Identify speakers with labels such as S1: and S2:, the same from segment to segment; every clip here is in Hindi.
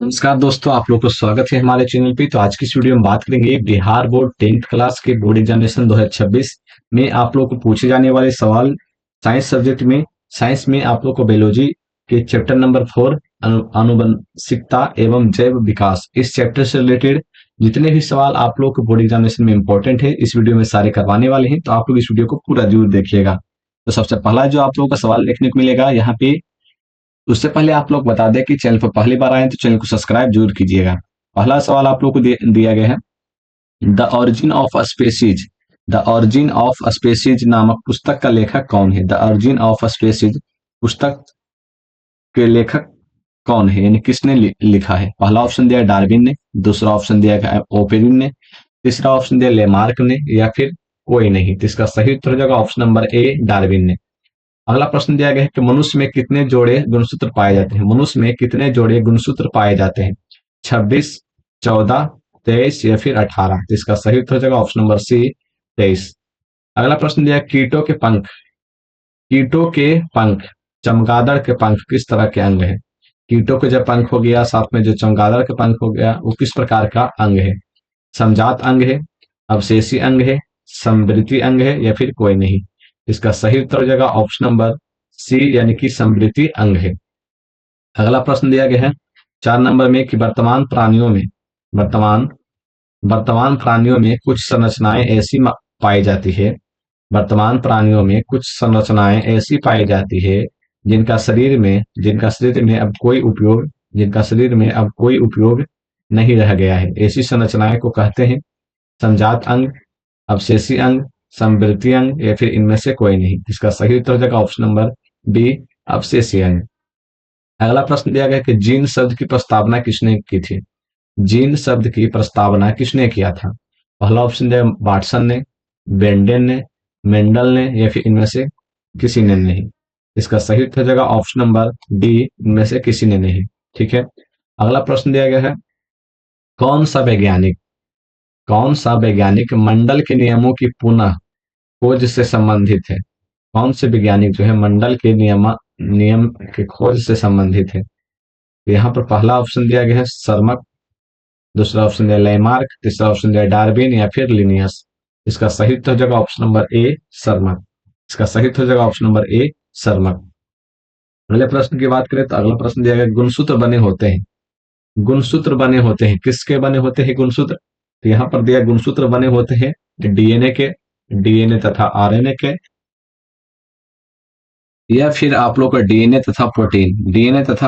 S1: नमस्कार दोस्तों, आप लोगों को स्वागत है हमारे चैनल पे। तो आज की इस वीडियो में बात करेंगे बिहार बोर्ड 10th क्लास के बोर्ड एग्जामिनेशन 2026 में आप लोगों को पूछे जाने वाले सवाल। साइंस सब्जेक्ट में, साइंस में आप लोग को बायोलॉजी के चैप्टर नंबर 4 आनुवंशिकता एवं जैव विकास, इस चैप्टर से रिलेटेड जितने भी सवाल आप लोग को बोर्ड एग्जामिनेशन में इंपॉर्टेंट है, इस वीडियो में सारे करवाने वाले हैं। तो आप लोग इस वीडियो को पूरा जरूर देखिएगा। तो सबसे पहला जो आप लोगों का सवाल देखने को मिलेगा यहाँ पे, उससे पहले आप लोग बता दें कि चैनल पर पहली बार आए तो चैनल को सब्सक्राइब जरूर कीजिएगा। पहला सवाल आप लोग को दिया गया है, the origin of species. The origin of species नामक पुस्तक का लेखक कौन है? द ऑरिजिन ऑफ स्पेसीज पुस्तक के लेखक कौन है, यानी किसने लिखा है? पहला ऑप्शन दिया डार्विन ने, दूसरा ऑप्शन दिया गया ओपेरिन ने, तीसरा ऑप्शन दिया लेमार्क ने, या फिर कोई नहीं। तो इसका सही उत्तर हो जाएगा ऑप्शन नंबर ए, डार्विन ने। अगला प्रश्न दिया गया है कि मनुष्य में कितने जोड़े गुणसूत्र पाए जाते हैं? मनुष्य में कितने जोड़े गुणसूत्र पाए जाते हैं? 26, 14, 23 या फिर 18? तो इसका सही उत्तर हो जाएगा ऑप्शन नंबर सी, 23। अगला प्रश्न दिया, कीटों के पंख, कीटों के पंख, चमगादड़ के पंख किस तरह के अंग है? कीटों के जब पंख हो गया, साथ में जो चमगादड़ के पंख हो गया, वो किस प्रकार का अंग है? समजात अंग है, अवशेषी अंग है, समृद्धि अंग है, या फिर कोई नहीं? इसका सही उत्तर हो जाएगा ऑप्शन नंबर सी, यानी कि समृद्धि अंग है। अगला प्रश्न दिया गया है 4 नंबर में कि वर्तमान वर्तमान प्राणियों में कुछ संरचनाएं ऐसी पाई जाती है, वर्तमान प्राणियों में कुछ संरचनाएं ऐसी पाई जाती है जिनका शरीर में अब कोई उपयोग जिनका शरीर में अब कोई उपयोग नहीं रह गया है। ऐसी संरचनाएं को कहते हैं समजात अंग, अवशेषी अंग, समृद्धि अंग, या फिर इनमें से कोई नहीं। इसका सही उत्तर हो जाएगा ऑप्शन नंबर बी, अवशेषी अंग। अगला प्रश्न दिया गया कि जीन शब्द की प्रस्तावना किसने की थी? जीन शब्द की प्रस्तावना किसने किया था? पहला ऑप्शन दिया वाटसन ने, बेंडेन ने, मेंडल ने, या फिर इनमें से किसी ने नहीं। इसका सही उत्तर हो जाएगा ऑप्शन नंबर डी, इनमें से किसी ने नहीं। ठीक है। अगला प्रश्न दिया गया है, कौन सा वैज्ञानिक कौन सा वैज्ञानिक मंडल के नियमों की पुनः खोज से संबंधित है? कौन से वैज्ञानिक जो है मंडल के नियम के खोज से संबंधित है? तो यहाँ पर पहला ऑप्शन दिया गया है सर्मक, दूसरा ऑप्शन दिया लेमार्क, तीसरा ऑप्शन दिया डार्विन, या फिर लिनियस। इसका सही उत्तर हो जाएगा ऑप्शन नंबर ए, सर्मक। इसका सही उत्तर हो जाएगा ऑप्शन नंबर ए, सर्मक। अगले प्रश्न की बात करें तो अगला प्रश्न दिया गया, गुणसूत्र बने होते हैं, गुणसूत्र बने होते हैं, किसके बने होते हैं गुणसूत्र? तो यहाँ पर दिया गुणसूत्र बने होते हैं डीएनए के, डीएनए तथा आरएनए के, या फिर आप लोग का डीएनए तथा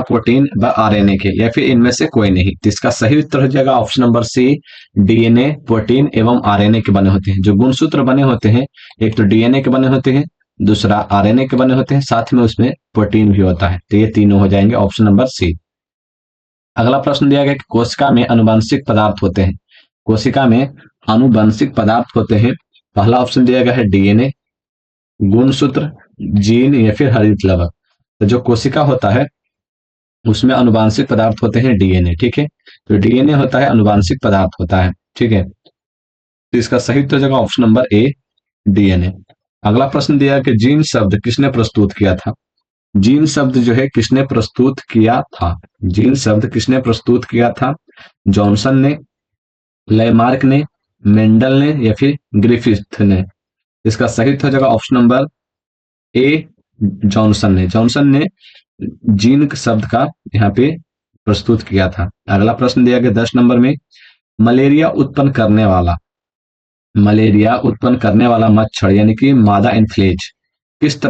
S1: प्रोटीन व आरएनए के, या फिर इनमें से कोई नहीं। तो इसका सही उत्तर हो जाएगा option number C, DNA, protein एवं आरएनए के बने होते हैं। जो गुणसूत्र बने होते हैं, एक तो डीएनए के बने होते हैं, दूसरा आरएनए के बने होते हैं, साथ में उसमें प्रोटीन भी होता है। तो ये तीनों हो जाएंगे ऑप्शन नंबर सी। अगला प्रश्न दिया गया कि कोशिका में आनुवंशिक पदार्थ होते हैं, कोशिका में आनुवंशिक पदार्थ होते हैं। पहला ऑप्शन दिया गया है डीएनए, गुणसूत्र, जीन, या फिर हरित लवक। तो जो कोशिका होता है उसमें आनुवंशिक पदार्थ होते हैं डीएनए। ठीक है, तो डीएनए होता है आनुवंशिक पदार्थ होता है। ठीक है, तो इसका सही उत्तर जगह ऑप्शन नंबर ए, डीएनए। अगला प्रश्न दिया कि जीन शब्द किसने प्रस्तुत किया था? जीन शब्द जो है किसने प्रस्तुत किया था? जीन शब्द किसने प्रस्तुत किया था? जॉनसन ने, लेमार्क ने, मेंडल ने, या फिर ग्रिफिथ ने? इसका सही उत्तर जगह ऑप्शन नंबर ए, जॉनसन ने जीन शब्द का यहाँ पे प्रस्तुत किया था। अगला प्रश्न दिया गया 10 नंबर में, मलेरिया उत्पन्न करने वाला मच्छर यानी कि मादा एन्फ्लेज किस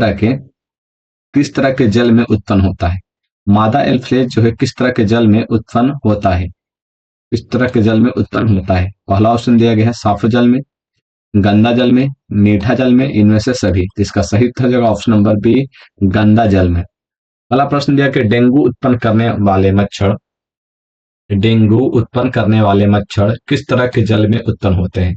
S1: तरह के जल में उत्पन्न होता है? मादा एन्फ्लेज जो है किस तरह के जल में उत्पन्न होता है? किस तरह के जल में उत्पन्न होता है? पहला ऑप्शन दिया गया है साफ जल में, गंदा जल में, मीठा जल में, इनमें से सभी। इसका सही उत्तर होगा ऑप्शन नंबर बी, गंदा जल में। अगला प्रश्न दिया कि डेंगू उत्पन्न करने वाले मच्छर किस तरह के जल में उत्पन्न होते हैं?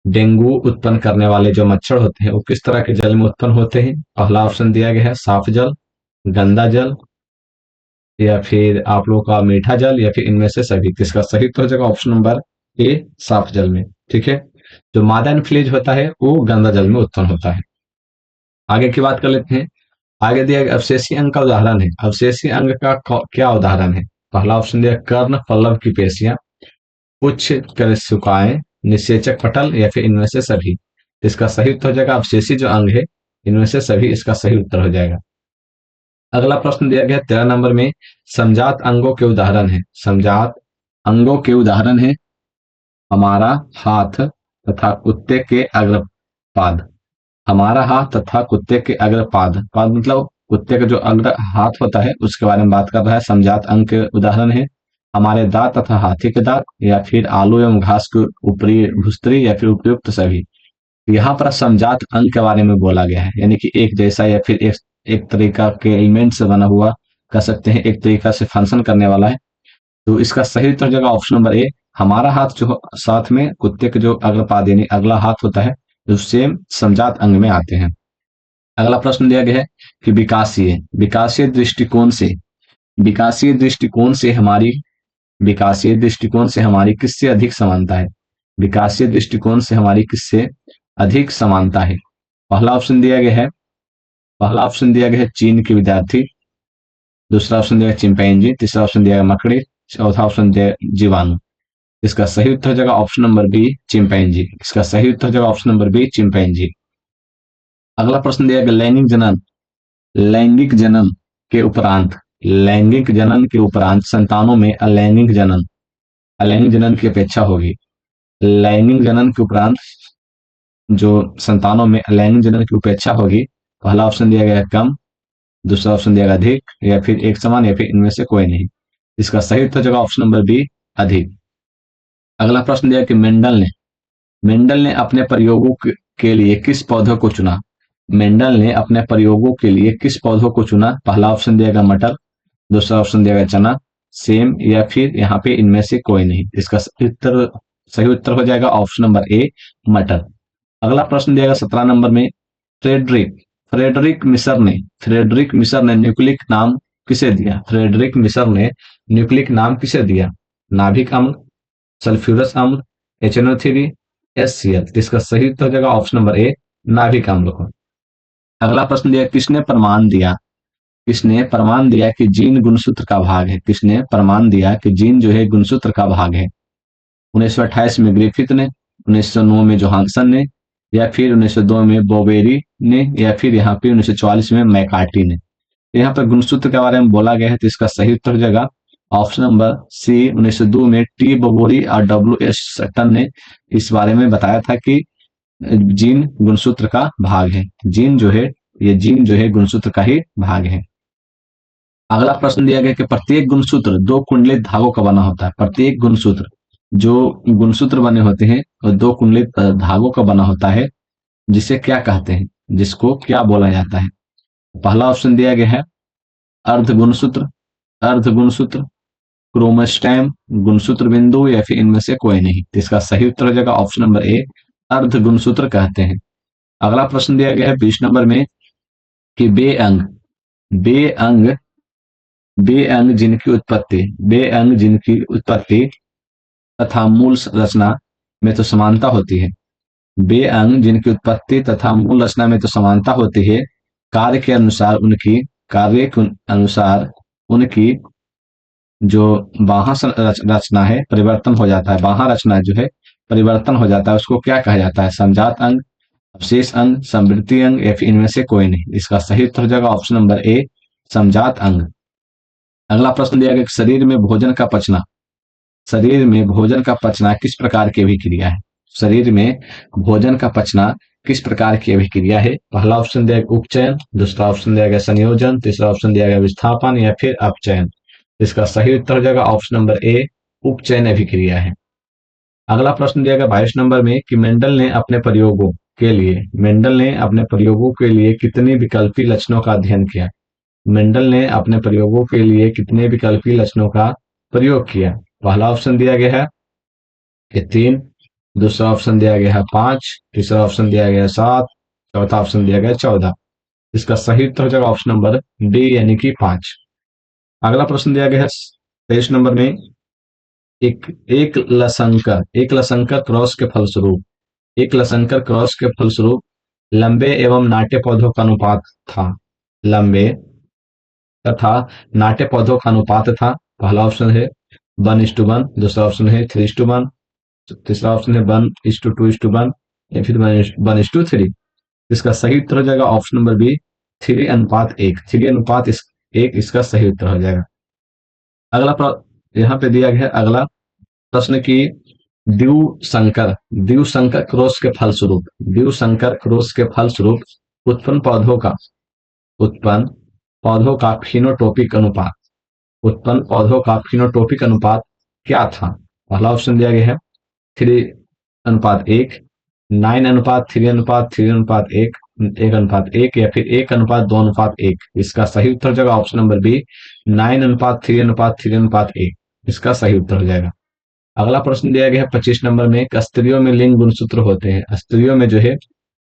S1: डेंगू उत्पन्न करने वाले जो मच्छर होते हैं वो किस तरह के जल में उत्पन्न होते हैं? पहला ऑप्शन दिया गया है साफ जल, गंदा जल, या फिर आप लोगों का मीठा जल, या फिर इनमें से सभी। इसका सही उत्तर हो जाएगा ऑप्शन नंबर ए, साफ जल में। ठीक है, जो मादा एन्फ्लेज होता है वो गंदा जल में उत्पन्न होता है। आगे की बात कर लेते हैं। आगे दिया गया अवशेषी अंग का उदाहरण है, अवशेषी अंग का क्या उदाहरण है? पहला ऑप्शन दिया कर्ण पल्लव की पेशियां, पुच्छ करेशुकाएं, निषेचक पटल या फिर इनमें से सभी। तो इसका सही उत्तर हो जाएगा अवशेषी जो अंग है इनमें से सभी, इसका सही उत्तर हो जाएगा। अगला प्रश्न दिया गया 13 नंबर में, समजात अंगों के उदाहरण है। समजात अंगों के उदाहरण है हमारा हाथ तथा कुत्ते के अग्रपाद। हमारा हाथ तथा कुत्ते के अग्रपाद, पाद मतलब कुत्ते का जो अग्र हाथ होता है उसके बारे में बात कर रहा है। समजात अंग के उदाहरण है हमारे दांत तथा हाथी के दांत, या फिर आलू एवं घास की ऊपरी भूस्तरी, या फिर उपयुक्त सभी। यहाँ पर समजात अंग के बारे में बोला गया है, यानी कि एक जैसा या फिर एक तरीका के एलिमेंट से बना हुआ, कह सकते हैं एक तरीका से फंक्शन करने वाला है। तो इसका सही उत्तर हो जाएगा ऑप्शन नंबर ए। हमारा हाथ जो साथ में कुत्ते के जो अग्रपाद यानी अगला हाथ होता है, जो सेम समजात अंग में आते हैं। अगला प्रश्न दिया गया है कि विकासीय दृष्टिकोण से, विकासीय दृष्टिकोण से हमारी विकासीय दृष्टिकोण से हमारी किससे अधिक समानता है। विकासीय दृष्टिकोण से हमारी किससे अधिक समानता है। पहला ऑप्शन दिया गया है पहला ऑप्शन दिया गया है चीन के विद्यार्थी, दूसरा ऑप्शन दिया गया चिंपैंजी, तीसरा ऑप्शन दिया गया मकड़ी, चौथा ऑप्शन दिया जीवाणु। इसका सही उत्तर हो जाएगा ऑप्शन नंबर बी चिंपैंजी। इसका सही उत्तर हो जाएगा ऑप्शन नंबर बी चिंपैंजी। अगला प्रश्न दिया गया लैंगिक जनन के उपरांत, लैंगिक जनन के उपरांत संतानों में अलैंगिक जनन की अपेक्षा होगी। लैंगिक जनन के उपरांत जो संतानों में अलैंगिक जनन की उपेक्षा होगी, पहला ऑप्शन दिया गया है कम, दूसरा ऑप्शन दिया गया अधिक, या फिर एक समान, या फिर इनमें से कोई नहीं। इसका सही उत्तर जगह ऑप्शन नंबर बी अधिक। अगला प्रश्न दिया कि मेंडल ने अपने प्रयोगों के लिए किस पौधों को चुना। मेंडल ने अपने प्रयोगों के लिए किस पौधों को चुना। पहला ऑप्शन दिया गया मटर, दूसरा ऑप्शन दिया गया चना, सेम, या फिर यहाँ पे इनमें से कोई नहीं। इसका सही उत्तर हो जाएगा ऑप्शन नंबर ए मटर। अगला प्रश्न दिया गया 17 नंबर में, फ्रेडरिक मिसर ने न्यूक्लिक नाम किसे दिया। फ्रेडरिक मिसर ने न्यूक्लिक नाम किसे दिया। नाभिक अम्ल, सल्फ्यूरस अम्ल, HNO3, HCl। इसका सही उत्तर हो जाएगा ऑप्शन नंबर ए नाभिक अम्ल को। अगला प्रश्न दिया किसने प्रमाण दिया कि जीन गुणसूत्र का भाग है। किसने प्रमाण दिया कि जीन जो है गुणसूत्र का भाग है। 1928 में ग्रिफिथ ने, 1909 में जोहानसन ने, या फिर 1902 में बोवेरी ने, या फिर यहाँ पे 1944 में मैकार्टी ने। यहाँ पर गुणसूत्र के बारे में बोला गया है, तो इसका सही उत्तर हो जाएगा ऑप्शन नंबर सी 1902 में टी बोवेरी और WS सटन ने इस बारे में बताया था कि जीन गुणसूत्र का भाग है। जीन जो है गुणसूत्र का ही भाग है। अगला प्रश्न दिया गया कि प्रत्येक गुणसूत्र 2 कुंडलित धागों का बना होता है। प्रत्येक गुणसूत्र जो गुणसूत्र बने होते हैं और 2 कुंडलित धागों का बना होता है, जिसे क्या कहते हैं, जिसको क्या बोला जाता है। पहला ऑप्शन दिया गया है अर्ध गुणसूत्र, क्रोमोस्टेम, गुणसूत्र बिंदु, या फिर इनमें से कोई नहीं। तो इसका सही उत्तर हो जाएगा ऑप्शन नंबर ए अर्ध गुणसूत्र कहते हैं। अगला प्रश्न दिया गया है 20 नंबर में कि बे अंग जिनकी उत्पत्ति तथा मूल रचना में तो समानता होती है। बे अंग जिनकी उत्पत्ति तथा मूल रचना में तो समानता होती है, कार्य के अनुसार उनकी जो बाह्य रचना है परिवर्तन हो जाता है। बाह्य रचना जो है परिवर्तन हो जाता है, उसको क्या कहा जाता है। समजात अंग, अवशेष अंग, समृद्धि अंग, या फिर इनमें से कोई नहीं। इसका सही उत्तर हो जाएगा ऑप्शन नंबर ए समजात अंग। अगला प्रश्न दिया गया शरीर में भोजन का पचना किस प्रकार की अभिक्रिया है। शरीर में भोजन का पचना किस प्रकार की अभिक्रिया है। पहला ऑप्शन दिया गया उपचयन, दूसरा ऑप्शन दिया गया संयोजन, तीसरा ऑप्शन दिया गया विस्थापन, या फिर अपचयन। इसका सही उत्तर हो जाएगा ऑप्शन नंबर ए उपचयन अभिक्रिया है। अगला प्रश्न दिया गया 22 नंबर में कि मेंडल ने अपने प्रयोगों के लिए कितने विकल्पी लक्षणों का अध्ययन किया। मेंडल ने अपने प्रयोगों के लिए कितने विकल्पी लक्षणों का प्रयोग किया। पहला ऑप्शन दिया गया है कि 3, दूसरा ऑप्शन दिया गया है 5, तीसरा ऑप्शन दिया गया है 7, चौथा ऑप्शन दिया गया है 14। इसका सही उत्तर हो जाएगा ऑप्शन नंबर डी यानी कि 5। अगला प्रश्न दिया गया है 23 नंबर में एक लसंकर क्रॉस के फलस्वरूप लंबे एवं नाटे पौधों का अनुपात था। लंबे तथा नाटे पौधों का अनुपात था पहला ऑप्शन है 1:1, दूसरा ऑप्शन है 3:1, तीसरा ऑप्शन है 1:2:1 या फिर 1:3। इसका सही उत्तर हो जाएगा ऑप्शन नंबर बी 3:1। 3:1 इसका सही उत्तर हो जाएगा। यहाँ पे दिया गया है अगला प्रश्न की द्विसंकर क्रॉस के फलस्वरूप उत्पन्न पौधों का फिनोटॉपिक अनुपात क्या था। पहला ऑप्शन दिया गया है 3:1, 9:3, 3:1, 1:1 या फिर 1:2:1। इसका सही उत्तर हो जाएगा ऑप्शन नंबर बी 9:3, इसका सही उत्तर हो जाएगा। अगला प्रश्न दिया गया है 25 नंबर में, स्त्रियों में लिंग गुणसूत्र होते हैं। स्त्रियों में जो है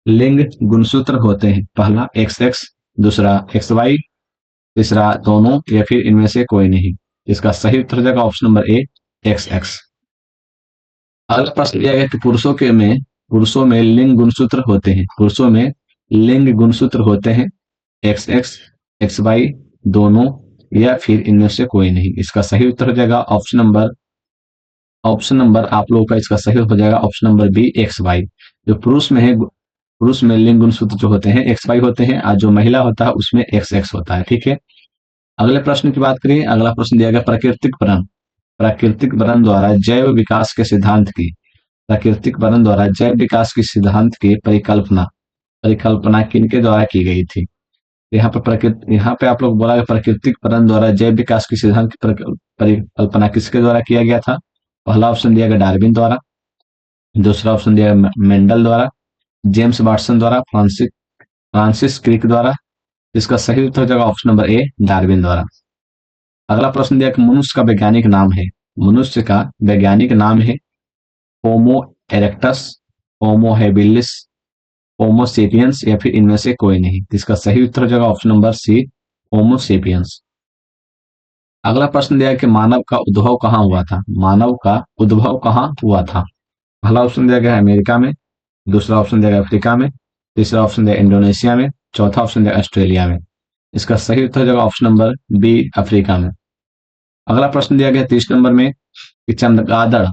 S1: लिंग गुणसूत्र होते हैं। पहला XX, दूसरा XY, तीसरा दोनों या फिर इनमें से कोई नहीं। इसका सही उत्तर हो जाएगा ऑप्शन नंबर ए XX। अगला प्रश्न दिया गया कि पुरुषों में लिंग गुणसूत्र होते हैं। पुरुषों में लिंग गुणसूत्र होते हैं XX, XY, दोनों या फिर इनमें से कोई नहीं। इसका सही उत्तर हो जाएगा ऑप्शन नंबर आप लोगों का इसका सही हो जाएगा ऑप्शन नंबर बी XY। जो पुरुष में लिंग गुणसूत्र जो होते हैं XY होते हैं, और जो महिला होता है उसमें XX होता है। ठीक है, अगले प्रश्न की बात करें। अगला प्रश्न दिया गया प्राकृतिक वरण द्वारा जैव विकास के सिद्धांत की परिकल्पना किनके द्वारा की गई थी। यहाँ पे आप लोग बोला प्राकृतिक वरण द्वारा जैव विकास के सिद्धांत की परिकल्पना किसके द्वारा किया गया था। पहला ऑप्शन दिया गया डार्विन द्वारा, दूसरा ऑप्शन दिया गया मेंडल द्वारा, जेम्स वाटसन द्वारा, फ्रांसिस क्रिक द्वारा। इसका सही उत्तर हो जाएगा ऑप्शन नंबर ए डार्विन द्वारा। अगला प्रश्न दिया कि मनुष्य का वैज्ञानिक नाम है होमो इरेक्टस, होमो हेबिलिस, होमो सेपियंस या फिर इनमें से कोई नहीं। इसका सही उत्तर हो जाएगा ऑप्शन नंबर सी होमो सेपियंस। अगला प्रश्न दिया कि मानव का उद्भव कहाँ हुआ था। पहला ऑप्शन दिया गया है अमेरिका में, दूसरा ऑप्शन दिया गया अफ्रीका में, तीसरा ऑप्शन दिया इंडोनेशिया में, चौथा ऑप्शन दिया ऑस्ट्रेलिया में। इसका सही उत्तर हो जाएगा ऑप्शन नंबर बी अफ्रीका में। अगला प्रश्न दिया गया 30 नंबर में कि चमगादड़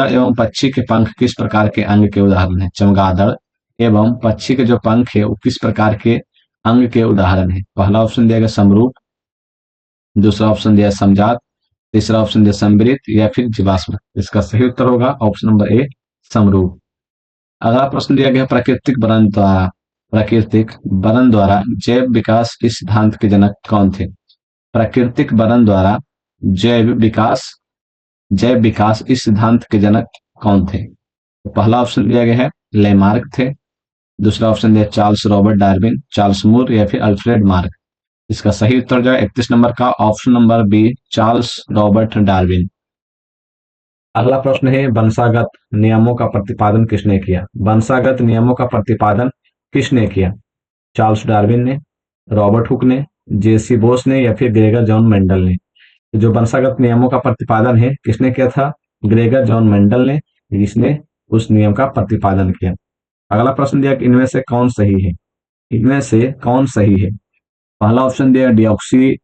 S1: एवं पक्षी के पंख किस प्रकार के अंग के उदाहरण है। चमगादड़ एवं पक्षी के जो पंख है वो किस प्रकार के अंग के उदाहरण है। पहला ऑप्शन दिया गया समरूप, दूसरा ऑप्शन दिया समजात, तीसरा ऑप्शन दिया संवृत या फिर जीवाश्म। इसका सही उत्तर होगा ऑप्शन नंबर ए समरूप। अगला प्रश्न दिया गया प्राकृतिक वरण द्वारा जैव विकास इस सिद्धांत के जनक कौन थे। प्राकृतिक वरण द्वारा जैव विकास इस सिद्धांत के जनक कौन थे। तो पहला ऑप्शन दिया गया है लेमार्क थे, दूसरा ऑप्शन दिया चार्ल्स रॉबर्ट डार्विन, चार्ल्स मूर या फिर अल्फ्रेड मार्क। इसका सही उत्तर जो है 31 नंबर का option number B Charles Robert Darwin. अगला प्रश्न है वंशागत नियमों का प्रतिपादन किसने किया। वंशागत नियमों का प्रतिपादन किसने किया। चार्ल्स डार्विन ने, रॉबर्ट हुक ने, जेसी बोस ने या फिर ग्रेगर जॉन मेंडल ने। जो वंशागत नियमों का प्रतिपादन है किसने किया था, ग्रेगर जॉन मेंडल ने, जिसने उस नियम का प्रतिपादन किया। अगला प्रश्न दिया कि इनमें से कौन सही है। पहला ऑप्शन दिया deoxy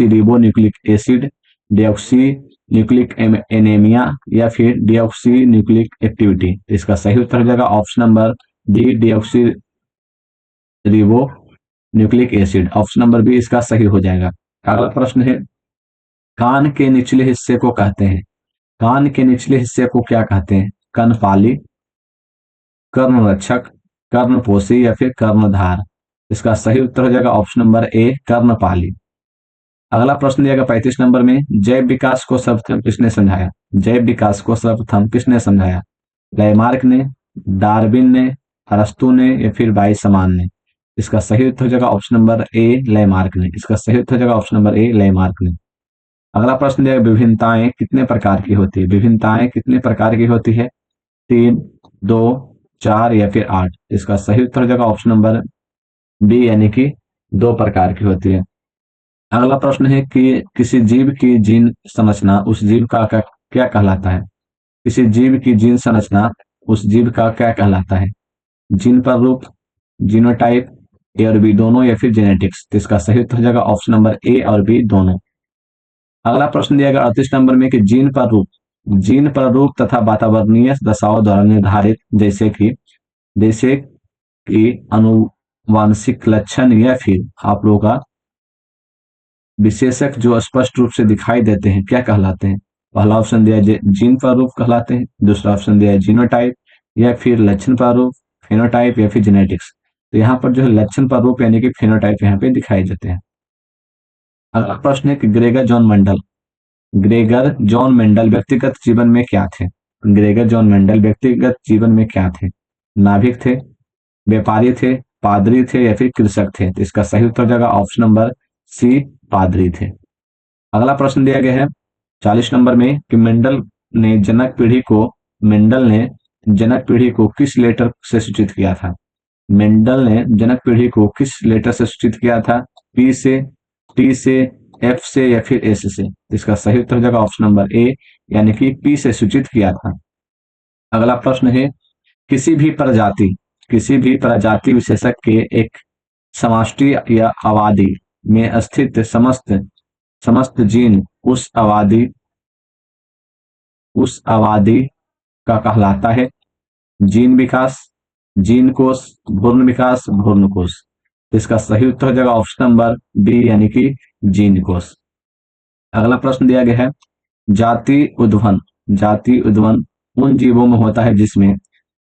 S1: ribonucleic acid, deoxy nucleic anaemia या फिर डीऑक्सी न्यूक्लिक एक्टिविटी। इसका सही उत्तर हो जाएगा option number D deoxyribonucleic acid. Option number B इसका सही हो जाएगा। अगला प्रश्न है कान के निचले हिस्से को क्या कहते हैं। कर्णपाली, कर्णरक्षक, कर्णपोशी या फिर कर्णधार। इसका सही उत्तर हो जाएगा ऑप्शन नंबर ए कर्णपाली। अगला प्रश्न दिया गया 35 नंबर में जैव विकास को सर्वप्रथम किसने समझाया। लेमार्क ने, डार्विन ने, अरस्तु ने या फिर वाइसमान ने। इसका सही उत्तर हो जाएगा ऑप्शन नंबर ए लेमार्क ने। अगला प्रश्न दिया विभिन्नताएं कितने प्रकार की होती है। 3, 2, 4 या फिर 8। इसका सही उत्तर हो जाएगा ऑप्शन नंबर बी यानी कि 2 प्रकार की होती है। अगला प्रश्न है कि किसी जीव की जीन संरचना उस जीव का क्या कहलाता है। किसी जीव की जीन संरचना उस जीव का क्या कहलाता है। जीन प्रारूप, जीनोटाइप, ए और बी दोनों, या फिर जेनेटिक्स? तो इसका सही उत्तर हो जाएगा ऑप्शन नंबर ए और बी दोनों। अगला प्रश्न दिया गया 38 नंबर में कि जीन पर रूप तथा वातावरणीय दशाओं द्वारा निर्धारित, जैसे कि अनुवांशिक लक्षण या फिर आप लोगों का विशेषक जो स्पष्ट रूप से दिखाई देते हैं, क्या कहलाते हैं? पहला ऑप्शन दिया है जीन प्रारूप कहलाते हैं, दूसरा ऑप्शन दिया है जीनोटाइप, या फिर लक्षण प्रारूप, फेनोटाइप, या फिर जेनेटिक्स। तो यहाँ पर जो है लक्षण प्रारूप यानी कि फेनोटाइप यहाँ पे दिखाई देते हैं। अगला प्रश्न है कि ग्रेगर जॉन मेंडल व्यक्तिगत जीवन में क्या थे? ग्रेगर जॉन मेंडल व्यक्तिगत जीवन में क्या थे? नाभिक थे, व्यापारी थे, पादरी थे, या फिर कृषक थे? तो इसका सही उत्तर हो जाएगा ऑप्शन नंबर सी, पादरी थे। अगला प्रश्न दिया गया है 40 नंबर में कि मेंडल ने जनक पीढ़ी को किस लेटर से सूचित किया था? मेंडल ने जनक पीढ़ी को किस लेटर से सूचित किया था? पी से, टी से, एफ से, या फिर एस से? इसका सही उत्तर हो जाएगा ऑप्शन नंबर ए, यानी कि पी से सूचित किया था। अगला प्रश्न है किसी भी प्रजाति विशेषक के एक समष्टि या आबादी में स्थित समस्त जीन उस आबादी का कहलाता है? जीन विकास, जीन कोश, भ्रूण विकास, भ्रूण कोश? इसका सही उत्तर हो जाएगा ऑप्शन नंबर बी, यानी कि जीन कोश। अगला प्रश्न दिया गया है जाति उद्भवन उन जीवों में होता है जिसमें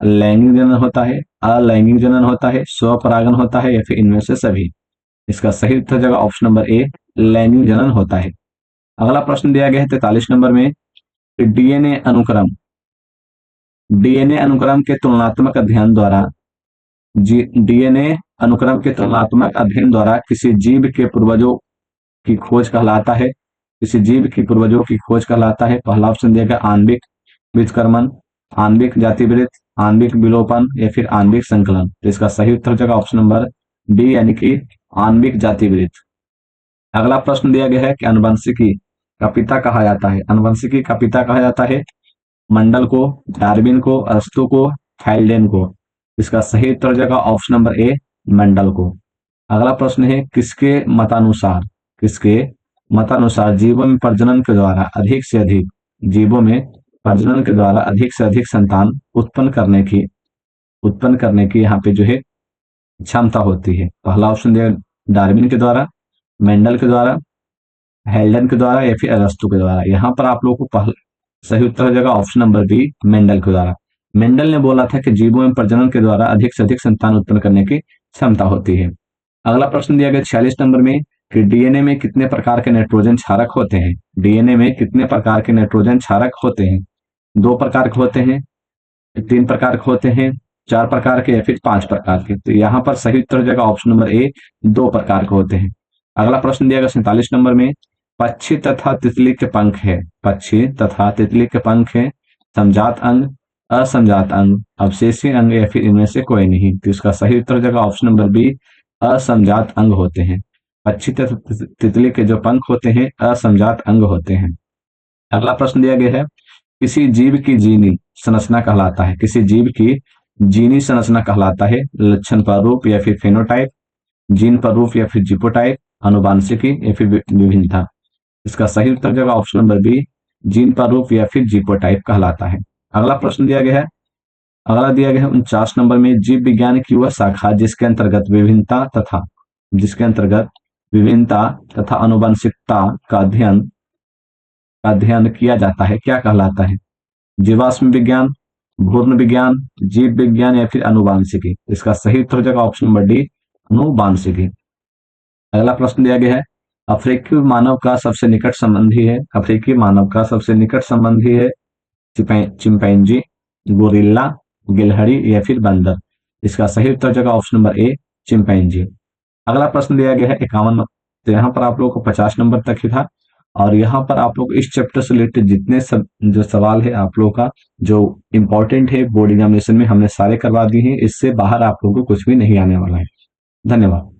S1: लैंगिक जनन होता है, अलैंगिक जनन होता है, स्वपरागन होता है, या फिर इनमें से सभी? इसका सही उत्तर हो जाएगा ऑप्शन नंबर ए, लैंगिक जनन होता है। अगला प्रश्न दिया गया है 43 नंबर में डीएनए अनुक्रम के तुलनात्मक अध्ययन द्वारा किसी जीव के पूर्वजों की खोज कहलाता है? पहला ऑप्शन दिया गया आणविक व्युत्क्रमण, आणविक जातिवृत्त, आणविक विलोपन, या फिर आणविक संकलन? तो इसका सही उत्तर हो जाएगा ऑप्शन नंबर बी, यानी कि आणविक जातिवृत्त। अगला प्रश्न दिया गया है कि अनुवंशिकी का पिता कहा जाता है मंडल को, डार्विन को, अरस्तू को, हाइल्डेन को? इसका सही उत्तर हो जाएगा ऑप्शन नंबर ए, मंडल को। अगला प्रश्न है किसके मतानुसार जीवों में प्रजनन के द्वारा अधिक से अधिक संतान उत्पन्न करने की यहाँ पे जो है क्षमता होती है? पहला ऑप्शन दिया डार्विन के द्वारा, मेंडल के द्वारा, हेल्डन के द्वारा, या फिर अरस्तू के द्वारा? यहाँ पर आप लोगों को सही उत्तर हो जाएगा ऑप्शन नंबर बी, मेंडल के द्वारा। मेंडल ने बोला था कि जीवों में प्रजनन के द्वारा अधिक से अधिक संतान उत्पन्न करने की क्षमता होती है। अगला प्रश्न दिया गया 46 नंबर में कि डीएनए में कितने प्रकार के नाइट्रोजन क्षारक होते हैं? डीएनए में कितने प्रकार के नाइट्रोजन क्षारक होते हैं? 2 प्रकार के होते हैं, 3 प्रकार के होते हैं, 4 प्रकार के, या फिर 5 प्रकार के? तो यहाँ पर सही उत्तर हो जाएगा ऑप्शन नंबर ए, 2 प्रकार के होते हैं। अगला प्रश्न दिया गया 47 नंबर में पक्षी तथा तितली के पंख है समजात अंग, असमजात अंग, अवशेषी अंग, या फिर इनमें से कोई नहीं? तो इसका सही उत्तर हो जाएगा ऑप्शन नंबर बी, असमजात अंग होते हैं। पक्षी तथा तितली के जो पंख होते हैं असमजात अंग होते हैं। अगला प्रश्न दिया गया है किसी जीव की जीनी संरचना कहलाता है लक्षण प्रारूप, या फिर फेनोटाइप, जीन प्रारूप, या फिर जीनोटाइप, आनुवंशिकी, या फिर विभिन्नता? इसका सही उत्तर जाएगा ऑप्शन नंबर बी, जीन प्रारूप, या फिर जीनोटाइप कहलाता है। अगला प्रश्न दिया गया है 49 नंबर में जीव विज्ञान की वह शाखा जिसके अंतर्गत विभिन्नता तथा आनुवंशिकता का अध्ययन किया जाता है, क्या कहलाता है? जीवाश्म विज्ञान, भ्रूण विज्ञान, जीव विज्ञान, या फिर आनुवंशिकी? इसका सही उत्तर हो जाएगा ऑप्शन नंबर डी, आनुवंशिकी। अगला प्रश्न दिया गया है अफ्रीकी मानव का सबसे निकट संबंधी है चिंपैंजी, गोरिल्ला, गिलहरी, या फिर बंदर? इसका सही उत्तर हो जाएगा ऑप्शन नंबर ए, चिंपैंजी। अगला प्रश्न दिया गया है 51। तो यहाँ पर आप लोगों को 50 नंबर तक ही था, और यहाँ पर आप लोग इस चैप्टर से रिलेटेड जितने जो सवाल है आप लोगों का जो इंपॉर्टेंट है बोर्ड एग्जामिनेशन में हमने सारे करवा दिए हैं। इससे बाहर आप लोगों को कुछ भी नहीं आने वाला है। धन्यवाद।